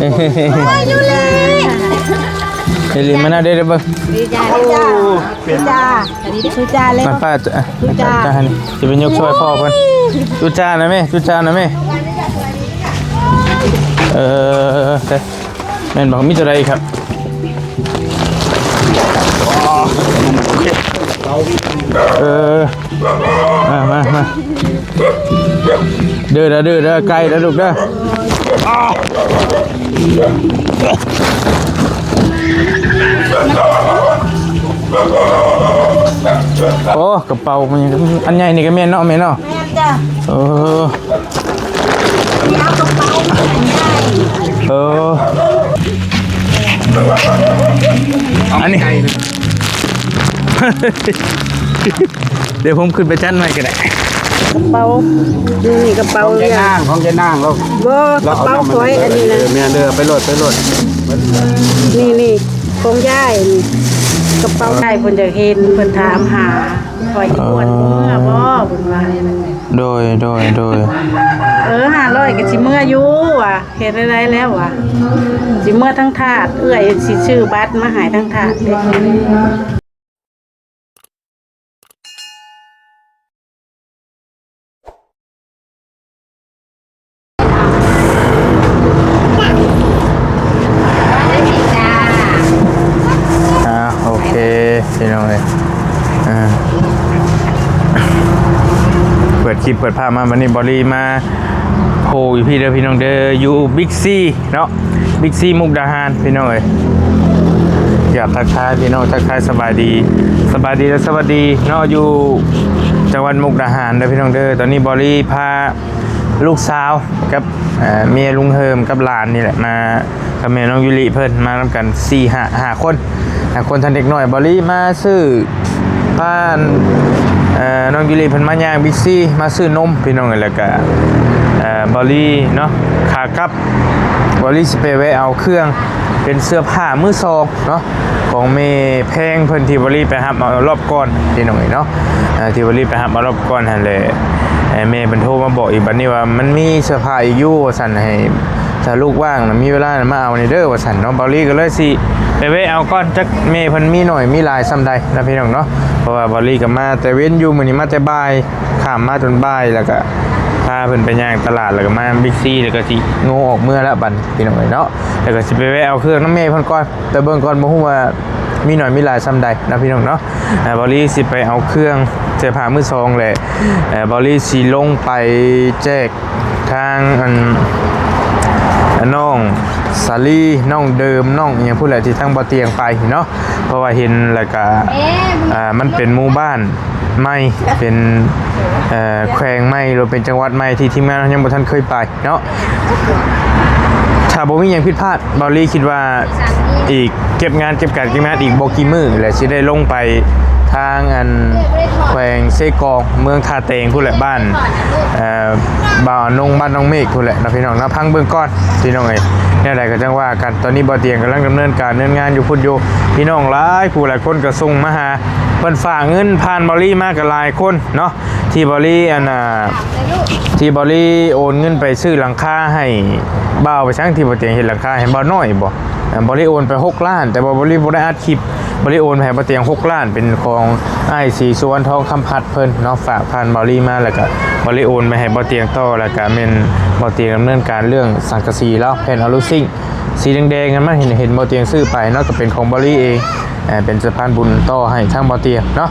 ยูเลยเฮลิมาน่าได้เบิ่ง ดีจ้าดีจ้าดีจ้าเลย ป้าจ้านี่จะเป็นยกช่วยพ่อเพิ่นจุจ้านะแม่จุจ้านะแม่แม่นบอกมีตัวใดครับมาเด้อไกลเด้อลูกเด้อโอ้กระเป๋ามันอันใหญ่นี่ก็แม่นเนาะแม่เนาะแม่จ้าเอากระเป๋าอันนี้เดี๋ยวผมขึ้นไปจัดใหม่ก็ได้กระเป๋านี่กระเป๋าของจะนั่งเรากระเป๋าสวยอันนี้นะเมียเดือไปโหลดนี่คงย่ายกระเป๋าใช่คนจะเห็นคนถามหาคอยปวดเมื่อบ่บุญว่าโดย500ก็สิเมื่ออยู่ว่ะเฮ็ดได้แล้วว่ะสิเมื่อทั้งถาดเอื้อยสิชื่อบัตรมาหายทั้งถาดเด้โอเคพี่น้องเลยเปิดคลิปเปิดภาพมาวันนี้บอลี่มาโหอยู่พี่เด้อพี่น้องเด้ออยู่บิ๊กซีเนาะบิ๊กซีมุกดาหารพี่น้องเลยอยากทักทายพี่น้องทักทายสบายดีและสวัสดีเนาะอยู่จังหวัดมุกดาหารเด้อพี่น้องเด้อตอนนี้บอลี่พาลูกสาวกับเมียลุงเฮิมกับหลานนี่แหละมากับแม่น้องยุริเพิ่นมาทำกัน5 คนทันเด็กหน่อยบอลี่มาซื้อบ้านน้องยุริเพิ่นมาย่างบิ๊กซีมาซื้อนมพี่น้องเลยแล้วก็บอลี่เนาะขากลับบอลี่สเปรย์เอาเครื่องเป็นเสื้อผ้ามือสองเนาะของเมแพงเพิ่นที่บอลี่ไปหับเอารอบก่อนพี่น้องเนาะที่บอลี่ไปหับเอารอบก่อนหั่นเลยเมย์เพิ่นโทรมาบอกอีกบัดนี้ว่ามันมีเสื้อผ้าอีกอยู่ว่าซั่นให้ถ้าลูกว่างมีเวลามาเอาในเด้อว่าซั่นเนาะบอลี่ก็เลยสิไปเวเอาก่อนจักเมย์เพิ่นมีหน่อยมีหลายซ้ำใดนะพี่น้องเนาะเพราะว่าบอลี่ก็มาแต่เว้นอยู่มื้อนี้มาแต่บ่ายข้ามมาจนบ่ายแล้วก็พาเพิ่นไปย่างตลาดแล้วก็มาบิ๊กซีแล้วก็สิโง่ออกเมื่อแล้วบัดพี่น้องเนาะแล้วก็สิไปเวเอาเครื่องน้ำเมย์เพิ่นก่อนแต่เบิ่งก่อนบ่ฮู้ว่ามีหน่อยมีหลายซ้ำใดนะพี่น้องเนาะบอลี่สิไปเอาเครื่องเสื้อผ้ามือสองแหละบอลี่สิลงไปแจกทางน้องสาลีน้องเดิมน้องอย่างผู้ใดที่ทั้งบ่เตียงไปเนาะเพราะว่าเห็นแล้วก็มันเป็นหมู่บ้านใหม่เป็นแขวงใหม่หรือเป็นจังหวัดใหม่ที่ทีมงานยังบ่ทันเคยไปเนาะถ้าบ่มีหยังผิดพลาดบอลลี่คิดว่าอีกเก็บงานอีกบ่กี่มื้อและสิได้ลงไปทางแขวงเซกองเมืองทาเตงผู้แหละบ้านบ่าวนงบ้านน้องเมฆผู้แหละนะพี่น้องนะพังเบื้องก้อนพี่น้องเนี่ยใดก็จังว่ากันตอนนี้บ่เตียงกำลังดำเนินการเนินงานอยู่พุ่นอยู่พี่น้องหลายผู้หลายคนก็ส่งมาหาเพิ่นฝากเงินผ่านบอลลี่มากับหลายคนเนาะที่บอลลี่ที่บอลลี่โอนเงินไปซื้อหลังคาให้บ่าวไปช่างที่บ่เตียงเห็นหลังคาให้บ่าวน้อยบ่บอลลี่โอนไป6 ล้านแต่บอลลี่บ่ได้อัดคลิปบริโอนแผ่บ่เตียง6 ล้านเป็นของไอ้สีสวนทองคำพัดเพิ่นเนาะฝากผ่านบอลี่มาแล้วก็บริโอนไปให้บ่เตียงต่อแล้วก็เป็นบ่เตียงดำเนินการเรื่องสังกะสีแล้วแผ่นอะลูซิ่งสีแดงๆกันมันเห็นบ่เตียงซื้อไปเนาะก็เป็นของบอลี่เองเป็นสะพานบุญต่อให้ทางบ่เตียงเนาะ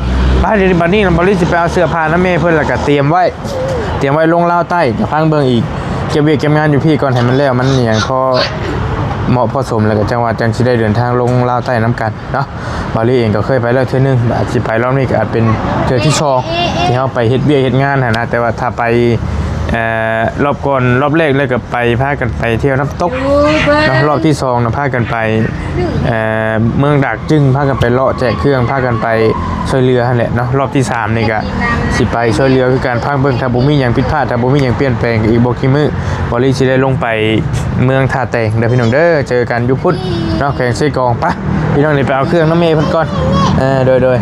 เดี๋ยวบัดนี้บอลี่สิไปเอาเสื้อผ้าน้ำเมย์เพิ่นแล้วก็เตรียมไว้ลงลาวใต้ก็พังเบิ่งอีกเก็บเวียกเก็บงานอยู่พี่ก่อนให้มันแล้วมันหยังพอเหมาะพอสมแล้วก็จังหวัดจังสิได้เดินทางลงลาวใต้น้ำกันเนาะบอลี่เองก็เคยไปแล้วเทื่อนึงอาจสิไปรอบนี้ก็อาจเป็นเทื่อที่2ที่เฮาไปเฮ็ดเวียกเฮ็ดงานนะแต่ว่าถ้าไปรอบก่อนรอบแรกเลยก็ไปพากันไปเที่ยวน้ำตกเนาะรอบที่2นะพากันไปเมืองดักจึงพากันไปเลาะแจกเครื่องพากันไปช่วยเรือนั่นแหละเนาะรอบที่3นี่ก็สิไปช่วยเรือคือการพังเบิ่งถ้าบ่มีหยังผิดพลาดถ้าบ่มีหยังเปลี่ยนแปลงอีกบ่กี่มื้อบอลี่สิได้ลงไปเมืองท่าแตงเด้อพี่น้องเด้อเจอกันอยู่พุทธเนาะแข่งไส้กองปะพี่น้องนี่ไปเอาเครื่องน้ำเมย์เพิ่นก่อนโดย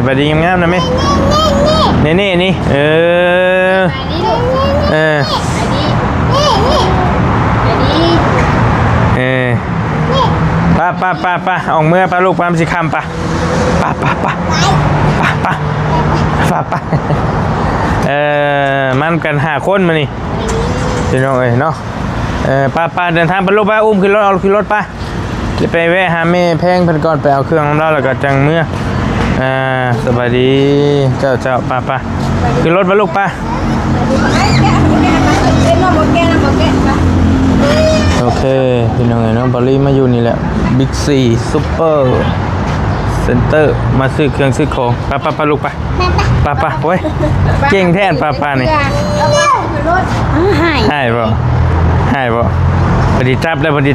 บัดนี้งามๆนะแม่นี่ ป้าออกเมื่อป้าลูกป้าสิคำป้ามันกัน5 คนมานี่พี่น้องเอ้ยเนาะป้าเดินทางไปลูกป้าอุ้มขึ้นรถเอาขึ้นรถป้าจะไปแวะหาแม่แพงเพิ่นก่อนไปเอาเครื่องน้ำร้อนแล้วก็จังเมื่อสวัสดีเจ้าป้าขึ้นรถไปลูกป้าโอเคพี่น้องเอ้ยน้องบอลลี่มาอยู่นี่แหละบิ๊กซีซุปเปอร์เซ็นเตอร์มาซื้อเครื่องซื้อของป้าลูกป้าเว้ยเก่งแท้นป้านี่ให้บ่พอดีจับได้ไปดิย่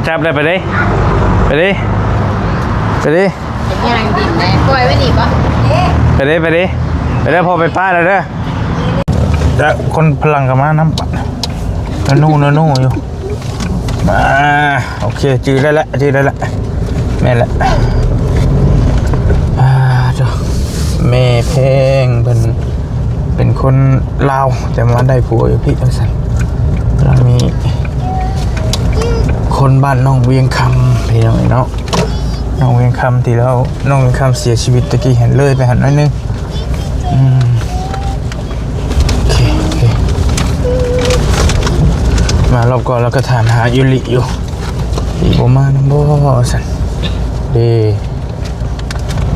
างดินนะปล่อยไว้นี่ปะไปดิพอไปป้าแล้วเด้อแล้วคนพลังกับมาน้ำปัดนู่อยู่มาโอเคจืดได้ละแม่ละเจ้าแม่เพลงเป็นคนลาวแต่มาได้ผัวอยู่พี่จังสันเรามีคนบ้านน้องเวียงคำพี่น้องเนาะน้องเวียงคำที่แล้วน้องเวียงคำเสียชีวิตตะกี้เห็นเลยไปหันน้อยนึงโอเคมารอบก่อนเราก็ถามหายุริอยู่อีโบมาน้ำบ่สันดี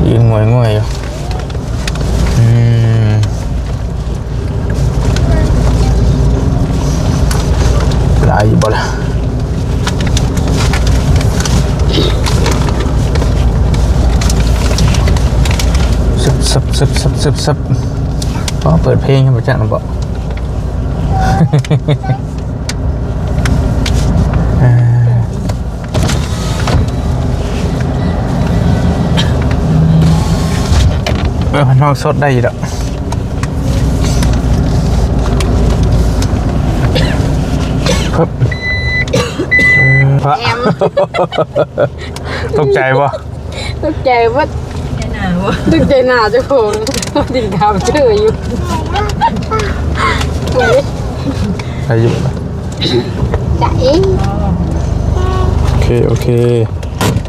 ยืนงวยอยู่หลายอยู่บ่ล่ะซับพอเปิดเพลงให้ประจักษ์นะบอกมันนอกสดได้อยู่แล้วครับพระตกใจปะตกใจว่าตึกใจหนาจะโผล่ดินดาวเจออยู่ใครอยู่นะโอเค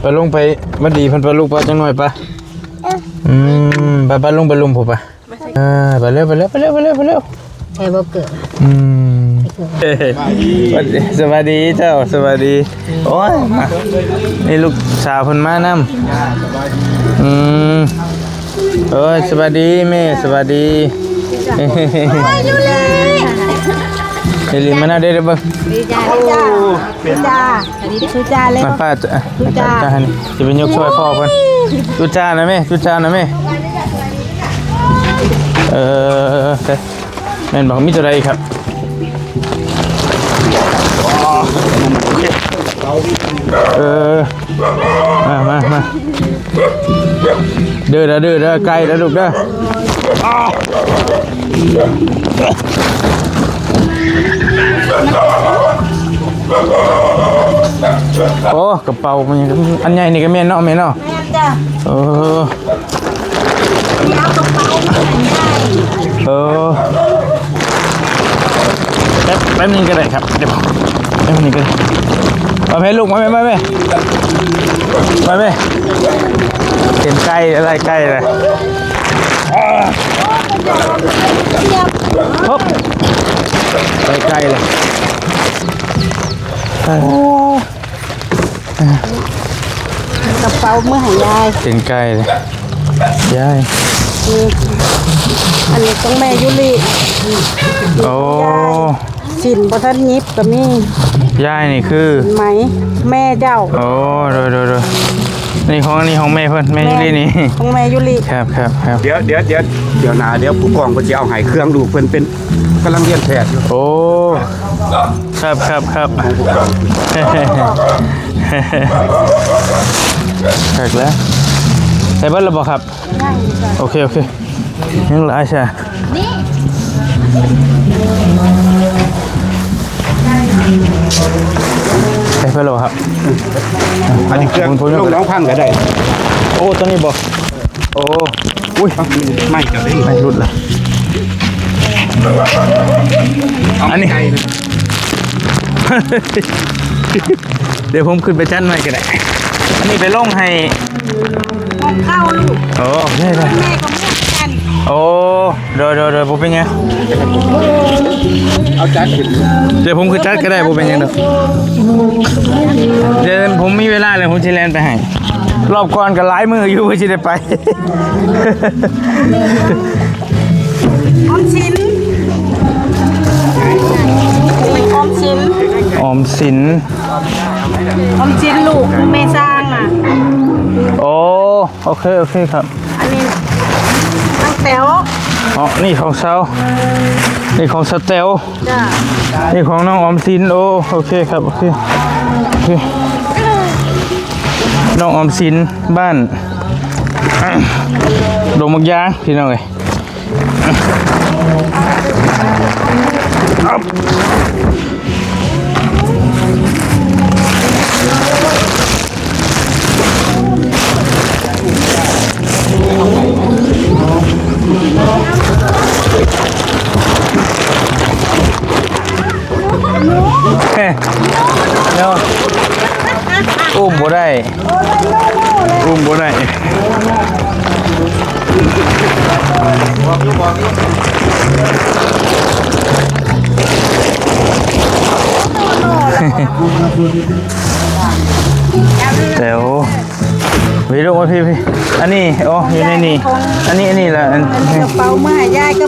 ไปลงไปมาดีพันไปลูกป้าจังหน่อยปะไปลงผมปะไปเร็วไอ้บ่เกิดสวัสดีเจ้าสวัสดีโอ้ยนี่ลูกสาวคนมานำเอ้ยสวัสดีแม่สวัสดีเฮลิมานาเด้อเบิ่งดีจ้าเลยมาป้าจ้าจะไปยกช่วยพ่อเพิ่นจุจ้านะแม่แม่นบอกมีตัวใดครับมาเด้อไกลแล้วลูกเด้อโอ้กระเป๋ามันยังอันใหญ่นี่ก็แม่นเนาะแป๊บนึงก็ได้ครับเดี๋ยวแป๊บนึงก็ได้มาเพลูกมาเพเห็นใกล้อะไรใกล้เลยปุ๊บไปใกล้เลยกระเป๋าเมื่อหายายเห็นใกล้เลยยายอันนี้ต้องแม่ยุริโอ้สินประทันยิบกับนี่ยายนี่คือไหมแม่เจ้าโอ้โดยนี่ของแม่เพิ่นแม่ยุรินี่ของแม่ยุริครับเดี๋ยวนาเดี๋ยวผู้กองเพิ่นสิเอาให้เครื่องดูเพิ่นเป็นกำลังเรียนแพทย์อยู่โอ้ครับแล้วใส่เบิ้ลระบบครับโอเคยังหลายใช่ใส่เบิ้ลระบบครับอันนี้เครื่องลูกน้องพังก็ได้โอ้ตัวนี้บอกโอ้อุ้ยไม่จะได้ไม่รุดละอันนี้เดี๋ยวผมขึ้นไปชั้นใหม่ก็ได้ อันนี้ไปลงให้ ของเข้าลูก โอ้ได้ได้ แม่ก็เมื่อกัน โอ้โดยผมเป็นไง เอาจัดขึ้น เดี๋ยวผมคือจัดก็ได้ผมเป็นยังเด้อเดี๋ยวผมมีเวลาเลยผมจะแลนไปให้รอบก่อนก็หลายมืออยู่ว่าจะได้ไป ออมชิ้นออมชิ้น ออมสิน ออมชิ้นลูกแม่สร้างน่ะ โอ้โอเคครับ อันนี้ตั้งแถว อ๋อนี่ของเซานี่ของสเตล จ้า นี่ของน้องออมสินโอเคครับโอเคน้องออมสินบ้านดงมักยางพี่น้องเอ้ยเนาะอุ้มบ่ได้เดี๋ยววิลูกพี่อันนี้โอ้อยู่ในนี่อันนี้แหละอัน อันนี้กระเป๋าเมื่อหายายก็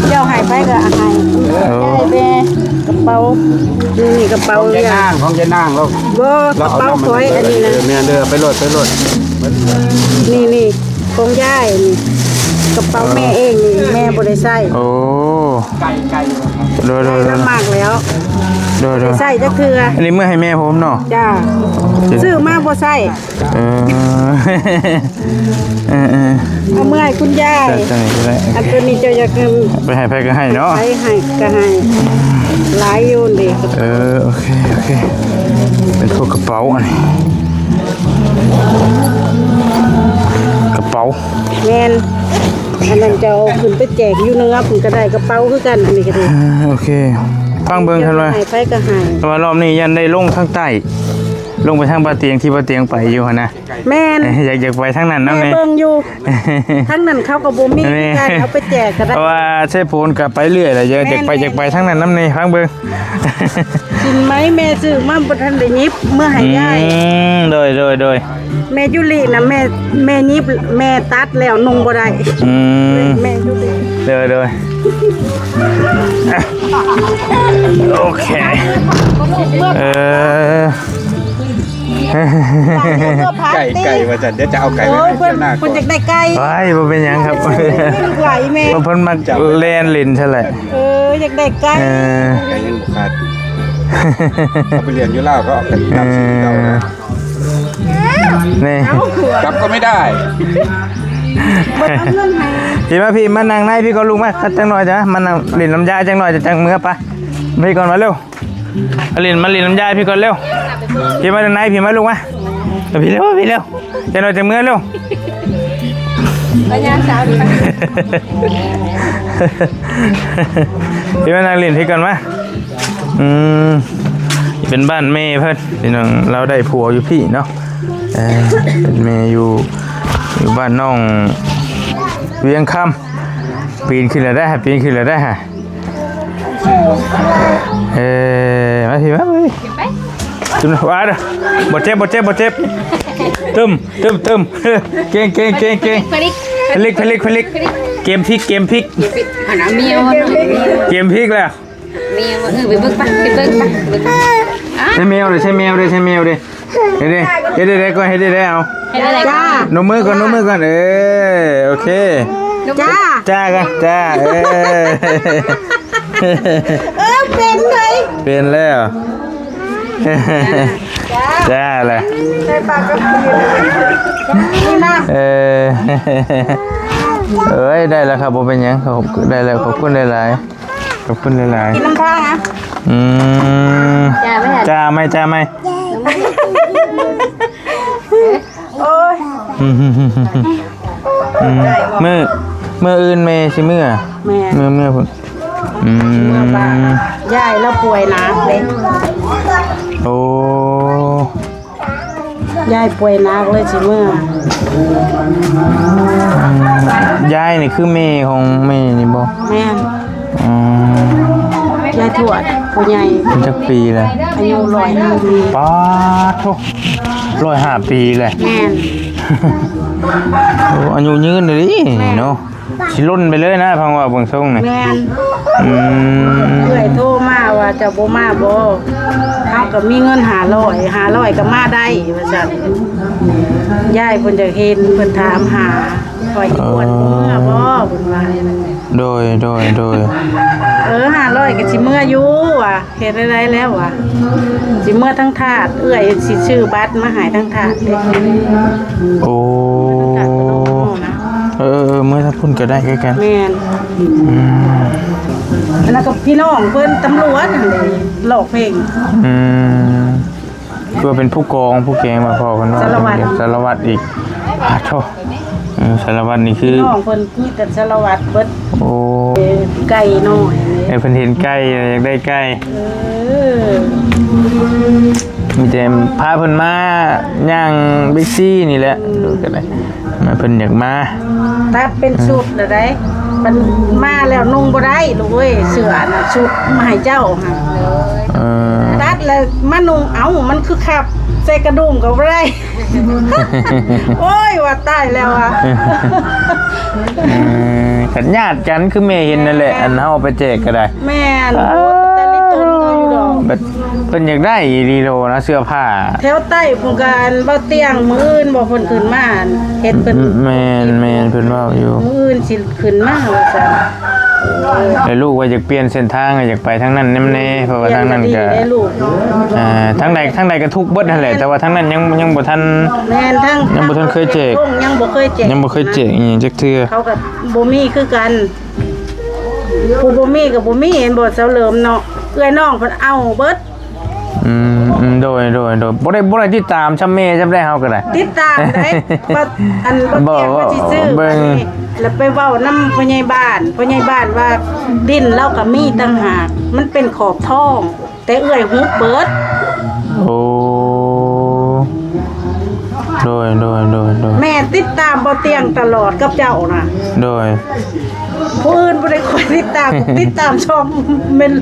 เจ้าหายไปก็หายยายแม่กระเป๋านี่กระเป๋า ของ เนี่ย ยายนางเรา กระเป๋าสวยอันนี้นะ เมียเด้อไปโหลด นี่ของยายนี่กระเป๋าแม่เองนี่แม่บ่ได้ใส่ โอ้โดย แล้วมากแล้ว โดย ใส่จักเทื่อ อันนี้เมื่อให้แม่ผมเนาะ จ้าซื้อมาบ่ใส่ เออ เอาเมื่อให้คุณยาย จังนี้ก็ได้ อันตัวนี้เจ้าอยาก ไปให้ไปก็ให้เนาะ ใช้ให้ก็ให้หลายอยู่นี่ โอเคเป็นพวกกระเป๋าอันนี้กระเป๋า แม่นอันนั้นจะเอาขึ้นไปแจกอยู่เนื้อผมก็ได้กระเป๋าคือกันอันนี้ก็ดี โอเคฟังเบิ่งกันว่า ให้ไปก็ให้ แต่ว่ารอบนี้ยันได้ลงทางใต้ลงไปทางบาเตียงที่บาเตียงไปอยู่หั่นนะ แม่น อยากไปทางนั้น แม่ นำแน่ เบิ่งอยู่ทั้งนั้นเขาก็บ่มีการเอาไปแจกก็ได้ เพราะว่าใช่ปูนกลับไปเรื่อยเลยอยากไปทางนั้นน้ำในฟังเบิ่ง กินไหมแม่ซื้อมาบ่ทันได้ยิบเมื่อให้ยาย โดย แม่ยุลินะแม่ยิบแม่ตัดแล้วนุ่งบ่ได้ แม่ยุลิ โดยโอเคไก่ว่าจะเดี๋ยวจะเอาไก่ไป โอ้ย ให้ เพิ่น เจ้าหน้า เพิ่นอยากได้ไก่ ไปบ่เป็นหยังครับ ไหวแม่ เพิ่นมาแล่นลินใช่แหละ อยากได้ไก่ ไก่ยังบุขาดเขาไปเรียนอยู่ลาวก็เอาไปนำซื้อเรานะ นี่ กลับก็ไม่ได้ บ่เอาเงินให้ พี่มาพี่มานั่งในพี่ก็ลุกมาจังหน่อยจ้ะมานั่งลินน้ำยาจังหน่อยจะจังมือปะพี่ก่อนมาเร็วมาลินน้ำยาพี่ก่อนเร็วพี่มาทางไหนพี่มาลุกมาพี่เร็วจังหน่อยจังมือเร็ว ปัญญาสาวดิ พี่มานั่งลินพี่ก่อนมาเป็นบ้านแม่เพิ่นพี่น้องเราได้ผัวอยู่พี่เนาะเป็นแม่อยู่บ้านน้องเวียงคำปีนขึ้นแล้วได้ฮะมาพี่จุ่มว้าเด้อบดเจ็บตึมเก่งพลิกเกมพลิก หันเอาเมียวหน่อย เกมพลิกแล้ว เมียวไปเบิ่งปะไปเบิ่งปะ ใช่แมวเลยเฮ็ดได้ก่อนเฮ็ดได้เอา ให้ได้ จ้าน มมือก่อนโอเค จ้า จ้าเป็นเลย เป็นแล้วจ้าแหละ ใส่ปากกับนี่นะ เอ้ยได้แล้วครับผมเป็นยังได้แล้วขอบคุณหลายๆ กินน้ำข้างนะ จ้าไม่หัน จ้าไหม โอ้ย มืออื่นเมสิเมื่อ แม่ เมื่อพุ่น ยายเราป่วยนะเด็ก โอ้ ยายป่วยหนักเลยสิเมื่อย ายนี่คือแม่ของแม่นี่บ่ แม่น อืม ยายทวดผู้ใหญ่ เป็นจักปีเลย อายุ105ปี ป้าโธ่105 ปีเลย แม่น โอ้อายุยืนเลยดิเนาะสิล้นไปเลยนะพังว่าเบิ่งทรงนี่ แม่น อืม เอื้อยโทรมาว่าจะบ่มาบ่เฮาก็มีเงิน500ก็มาได้ว่าซั่นยายเพิ่นจะเห็นเพิ่นถามหาข่อยอ้วนบ่เมื่อบ่เพิ่นว่า โดย 500ก็สิเมื่ออยู่ว่ะเฮ็ดได้แล้วว่ะสิเมื่อทั้งถาดเอื้อยสิชื่อบัตรมาให้ทั้งถาดเด้ โอ้ ถาดก็ต้องนะ เมื่อถ้าพุ่นก็ได้คือกัน แม่นแล้วก็พี่น้องเพิ่นตำรวจนั่นแหละหลอกเพลง อืมคือเป็นผู้กองผู้แกงมาพอกันว่า สารวัตร สารวัตรอีกโธ่สารวัตรนี่คือ พี่น้องเพิ่นมีแต่สารวัตรเบิด โอ้ ไก่น้อย ไอ้เพิ่นเห็นใกล้อยากได้ใกล้ เออ มีแต่พาเพิ่นมาย่างบิ๊กซี่นี่แหละดูกันได้มาเพิ่นอยากมา ตัดเป็นชุดแล้วได้มันมาแล้วนุ่งบ่ได้ลูกเอ้ยเสื้อน่ะชุดมาให้เจ้าค่ะ เออ ตัดแล้วมานุ่งเอ้ามันคือขับใส่กระดุมก็บ่ได้ โอ้ยว่าตายแล้วอ่ะ ขันญาติกันคือแม่เห็นนั่นแหละอันเฮาไปแจกก็ได้ แม่นโอ้แต่ลิตนก็อยู่ดอก แบบเพิ่นอยากได้ดีโลนะเสื้อผ้า แถวใต้พุ่นการเบาเตียงมื้ออื่นบ่เพิ่นขึ้นมาเฮ็ดเพิ่น แม่นเพิ่นเว้าอยู่ มื้ออื่นสิขึ้นมาว่าซั่น แล้วลูกว่าอยากเปลี่ยนเส้นทางอยากไปทางนั้นแน่ๆเพราะว่าทางนั้นก็ ได้ลูก ทางใดก็ทุกข์เบิดนั่นแหละแต่ว่าทางนั้นยังบ่ทัน แม่นทั้ง ยังบ่ทันเคยแจก ยังบ่เคยแจก ยังบ่เคยแจกอีหยังจักเทื่อ เขากับบ่มีคือกันผู้บ่มีกับบ่มีเห็นบ่เสาเหลิมเนาะเอื้อยน้องเพิ่นเอาเบิด โดยบ่ได้ติดตามช่ำแม่ช่ำได้เฮาก็ได้ ติดตามได้ว่าอันบ่แจ้งว่าสิซื้อ เบิ่ง แล้วไปเว้านำพ่อใหญ่บ้านว่าดินเราก็มีต่างหากมันเป็นขอบท้อง แต่เอื้อยฮุบเบิด โอ้โดย แม่ติดตามบ่เตียงตลอดกับเจ้าน่ะ โดย ผู้อื่นบ่ได้คอยติดตาม ติดตามช่องเป็น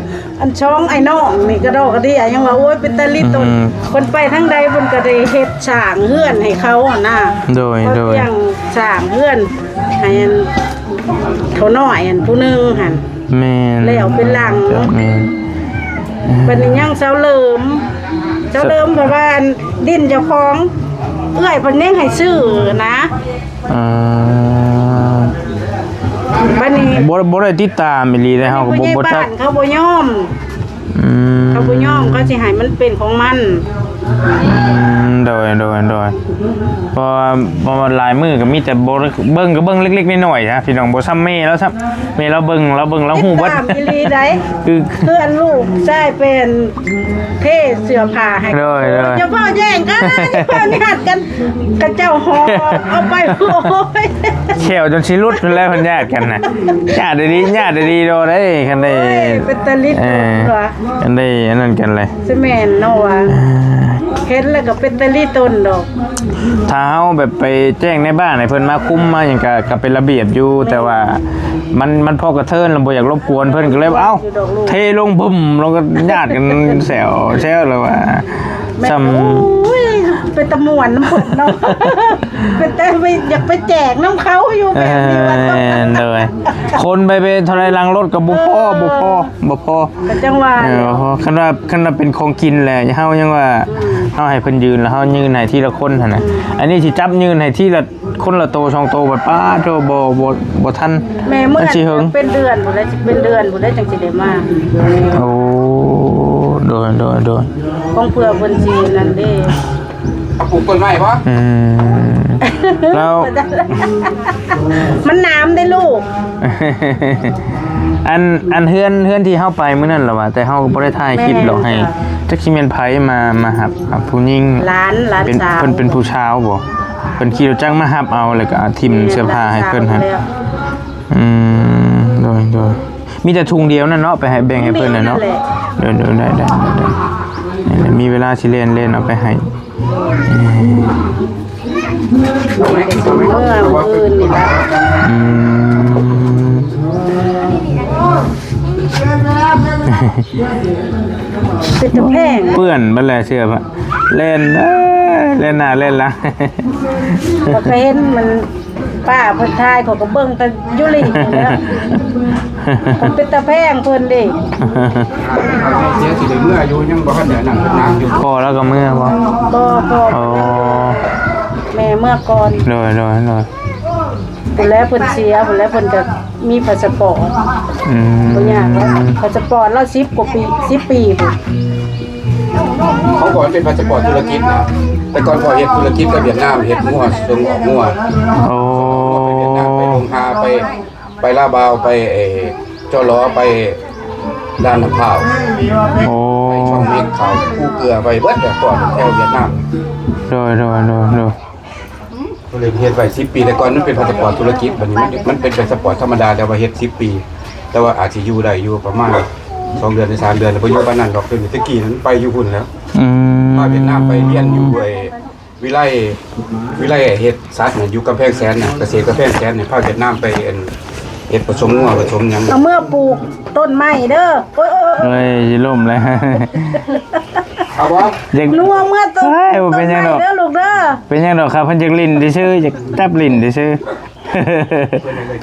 อันช่องไอ้น้องนี่ก็ดอกก็ดีอะยังว่าโอ้ยเป็นตะลิตนเพิ่นไปทางใดเพิ่นก็ได้เฮ็ดสร้างเฮือนให้เขาอ่ะนะ โดย เขาเตียงสร้างเฮือนให้อันเขาน้อยอันผู้หนึงหั่น แม่น แล้วเป็นหลัง แม่น เป็นยังเสาเหลิมเพราะว่าอันดินเจ้าของเอื้อยเพิ่นยังให้ซื้อนะ อ่า บัดนี้ บ่ได้ติดตามอีหลีได้เฮาก็บ่ ผู้ใหญ่ จั บ้าก นเขาบ่ยอม อืม เขาบ่ยอมเขาสิให้มันเป็นของมัน โดยเพราะว่าหลายมื้อก็มีแต่บ่เบิ่งก็เบิ่งเล็กๆน้อยๆนะพี่น้องบ่ซ้ำแม่แล้วซ้ำแม่เราเบิ่งเราฮู้เบิด ติดตามอีหลีได้ คือ เพื่อนลูกใช่เป็นเทเสื้อผ้าให้ เลย จะพ่อแย่งกันจะพ่อญาติกันกระเจ้าหอเอาไปโอ้ย แขวจนสิรุดแล้วเพิ่นญาติกันน่ะญาติดีโดได้คันได้ เป็นตะลิด เออ เหรอ คันได้อันนั้นกันเลย สแมนเนาะวะเห็นแล้วก็เป็นตะลิต้นดอก ถ้าเฮาแบบไปแจ้งในบ้านให้เพิ่นมาคุมมาหยังก็เป็นระเบียบอยู่แต่ว่ามันพอกระเทินแล้วบ่อยากรบกวนเพิ่นก็เลยเอาเทลงบึ้มแล้วก็ญาติกันแซวเลยว่า แม่ ซ้ำ โอ้ยเป็นตะมวนน้ำผุดเนาะเป็นแต่ไปอยากไปแจกน้ำเขาอยู่แบบนี้วันก็ เลยคนไปเท่าไรลังรถกับบ่พอ ก็จังหวะ คันว่าเป็นของกินแหละเฮายังว่าเฮาให้เพิ่นยืนแล้วเฮายืนให้ทีละคนหั่นน่ะอันนี้สิจับยืนให้ทีละคนละโตสองโตบัดป้าโตบ่ทัน แม่เมื่อ สิเฮิง เป็นเดือนหมดแล้วเป็นเดือนหมดแล้วจังสิได้มา โอ้โดย ของเพื่อเพิ่นสินั่นเด้ เอาปลูกต้นไม้บ่ แล้ว มันน้ำได้ลูก อันเฮือนที่เฮาไปมื้อนั้นล่ะว่าแต่เฮาก็บ่ได้ถ่ายคลิปหรอกให้จักสิแม่นไผมาหับผู้หญิง ร้าน เป็น สาว เพิ่นเป็นผู้ชาวบ่เพิ่นขี่รถจักรมาหับเอาแล้วก็ทิ่มเสื้อผ้าให้เพิ่นหั่นโดยมีแต่ถุงเดียวนั่นเนาะไปให้แบ่งให้เพิ่นน่ะเนาะเดี๋ยวได้ มีเวลาสิเล่นเอาไปให้ เมื่อคืนนี่ละ อืม เป็นตะแพง เปื้อนบัดแลเชื่อปะเล่นเล่นหน้าเล่นหละ บ่เคยเห็นมันป้าเพิ่นทายเขาก็เบิ่งกันอยู่ลิแล้วมันเป็นตะแพงเพิ่นเด้ เสียสิได้เมื่ออยู่ยังบ่ทันได้นั่งน้ำอยู่ พอแล้วก็เมื่อบ่ บ่พอ อ๋อ แม่เมื่อก่อน โดย เพิ่นแล้วเพิ่นเสียเพิ่นแล้วเพิ่นก็มีพาสปอร์ต อืม บ่ยากแล้วพาสปอร์ตเรา10กว่าปี10ปีพุ่น เขาบอกเป็นพาสปอร์ตธุรกิจนะแต่ก่อนพอเฮ็ดธุรกิจกับเวียดนามเฮ็ดมั่วส่งออกมั่ว โอ้ ไปเวียดนามไปลงฮาไปลาบาวไปเจ้าล้อไปด้านน้ำข้าว โอ้ ไปช่องเมฆเขาผู้เกลือไปเบิดแต่ก่อนแถวเวียดนาม โดย ก็เลยเฮ็ดไว้10 ปีแต่ก่อนมันเป็นพาสปอร์ตธุรกิจบัดนี้มันเป็นพาสปอร์ตธรรมดาแต่ว่าเฮ็ด10 ปี แต่ว่าอาจสิอยู่ได้อยู่ประมาณ2 เดือนหรือ3 เดือนแล้วบ่อยู่ปานนั้นดอกคือตะกี้นั้นไปอยู่พุ่นแล้ว อืม มาเวียดนามไปเรียนอยู่วิไลเฮ็ดสัตว์น่ะอยู่กำแพงแสนน่ะเกษตรกำแพงแสนเนี่ยพาเวียดนามไปเฮ็ดผสมงัวผสมหยัง เอาเมื่อปลูกต้นไม้เด้อโอ้ย เฮ้ยสิล่มแล้ว เอาบ่ อยาก นัวเมื่อต้น เฮ้ยบ่ ต้น เป็นห ไม้ ยังดอก เด้อลูกเด้อ เป็นหยังดอกครับเพิ่นจักลิ้นซื่อๆจักตับลิ้นซื่อ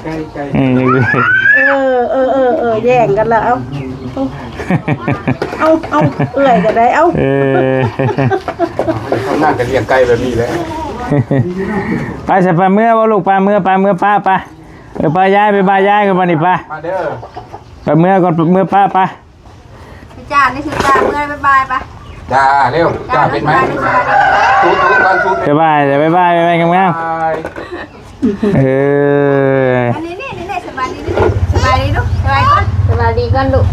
ใกล้ ๆ แย่งกันละเอาเอื่อยก็ได้เอา เออ ๆเขาหน้ากันเลี้ยงไก่แบบนี้แหละ ไปสิไปเมื่อบ่ลูกไปเมื่อป้าไปไปย้ายไปบายย้ายกันบ่นี่ป้า มาเด้อ ไปเมื่อก่อนเมื่อป้าไป จ้านี่คือจ้าเมื่อยบายปะ จ้าเร็วจ้าเป็นไหมทุกก่อนทุก บ๊ายบายบ๊ายบายงามๆเออ อันนี้สบายดีนี่สบายดีลูกสบายก่อน สวัสดีก่อนลูก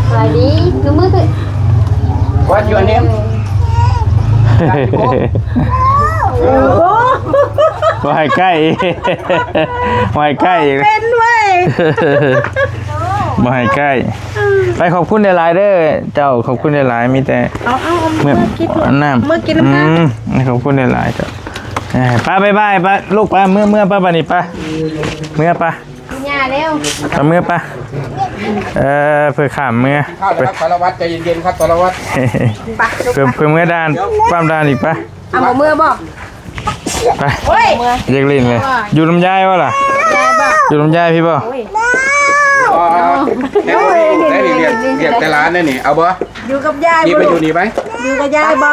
สวัสดีดูมือถือ ว่าอยู่อันนี้ โอ้โห มาใกล้มาใกล้ เป็นเว้ย มาใกล้ไปขอบคุณหลายๆเด้อเจ้าขอบคุณหลายๆมีแต่ เอาเมื่อกิน น้ำ เมื่อกินน้ำตาล ขอบคุณหลายๆเจ้าป้าบายป้าลูกป้าเมื่อป้าปานี่ป้าเมื่อป้า หญ้าเร็ว เมื่อป้าเพื่อขามเมื่อ ข้าวนะครับสารวัตรใจเย็นๆครับสารวัตร เพื่อเมื่อด้านป้ามด้านอีกป้า เอาหมอมือบ่ ไปเรียกลินเลยอยู่ลำไยวะล่ะอยู่ลำไยพี่ป่ะ ได้เรียกแต่ร้านนี่นี่เอาบ่ อยู่กับยาย นี่ บ่ ไป ลู อก ยู่นี่ไหม อยู่กับยายบ่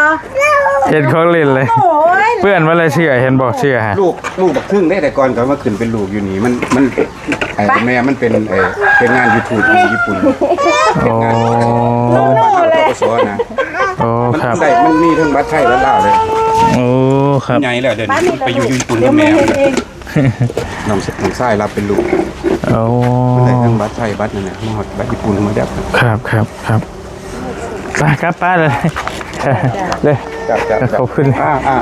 เห็นเขาลินเลย โอ้ย เพื่อนว่าอะไรเชื่อเห็นบอกเชื่อฮะ ลูกบักครึ่งได้แต่ก่อนก็มาขึ้นเป็นลูกอยู่นี่มันแม่มันเป็นเป็นงาน YouTube ที่ญี่ปุ่น โอ้ กสนะ โอ้ครับ มันมีทั้งบัตรไทยและลาวเลย โอ้ครับ ใหญ่แล้วเดี๋ยวนี้ไปอยู่ญี่ปุ่น เดี๋ กั ยว บ แม่ แม่ เฮ็ดเอง น้องชายรับเป็นลูก โอ้ มันได้ทั้งบัตรไทยบัตรนั่นน่ะมาฮอดบัตรญี่ปุ่นมาเด็บ ครับไปครับป้าเลยเลย จ้ะ ขอบคุณ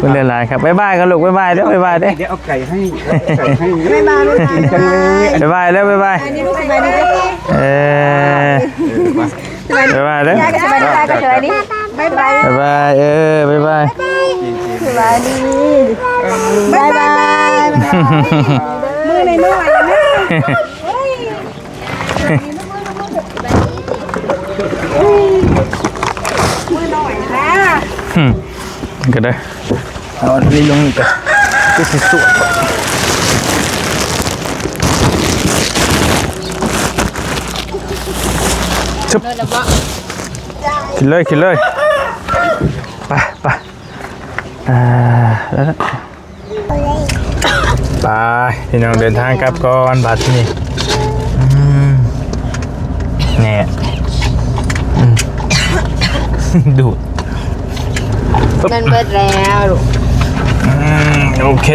คุณหลายๆครับบ๊ายบายกันลูกบ๊ายบายเด้อบ๊ายบายเด้อ เดี๋ยวเอาไก่ให้บ๊ายบายกินจังเลย บ๊ายบายเด้อบ๊ายบาย นี่ลูกสบายดีเด้อ บ๊ายบายเด้อย ายก็สบายดีตาก็สบายดีบายบาย บ๊ายบายบ๊ายบาย สบายดีบายบายมือในมือไว้แล้วนะมือหน่อยนะ ก็ได้เอาอันนี้ลงกันก็สิสวยชุบขึ้นเลยไปแล้วนะไปพี่น้องเดินทางกลับก่อนบัดนี้เนี่ยดูด มันเบิดแล้วลูก โอเค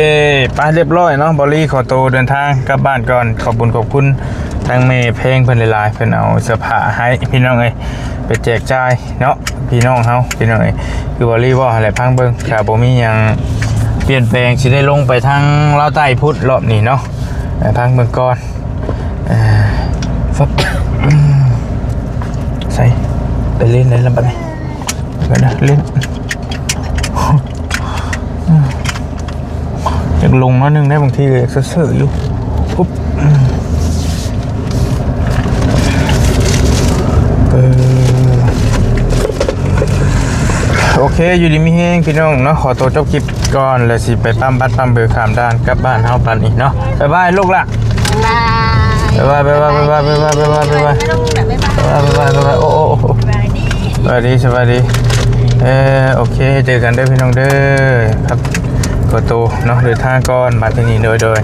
ไปเรียบร้อยเนาะบอลลี่ขอตัวเดินทางกลับบ้านก่อนขอบคุณทางเมย์เพลงเพิ่นหลายๆเพิ่นเอาเสื้อผ้าให้พี่น้องเอ้ยไปแจกจ่ายเนาะพี่น้องเฮาพี่น้องเอ้ยคือบอลลี่ว่าอะไรพังเบิ่งค่ะบ่มีหยังเปลี่ยนแปลงสิได้ลงไปทางลาวใต้พุทธรอบนี้เนาะพังเบิ่งก่อนฟับใส่ไปเล่นได้แล้วบัดนี้ กันนะเล่นอยากลงมาหนึ่งได้บางทีเลยเสื่ออยู่ปุ๊บโอเคอยู่ดีมีแห้งพี่น้องเนาะขอตัวจบคลิปก่อนแล้วสิไปปั๊มบัตรปั๊มเบอร์ขามด้านกลับบ้านเฮาปันอีกเนาะบ๊ายบายลูกละ บาย บ๊ายบายบ๊ายบายบ๊ายบายบ๊ายบายบ๊ายบายบ๊ายบายโอ้สวัสดีสวัสดีโอเคเจอกันเด้อพี่น้องเด้อครับขอตัวเนาะเดินทางก่อนมาที่นี่โดย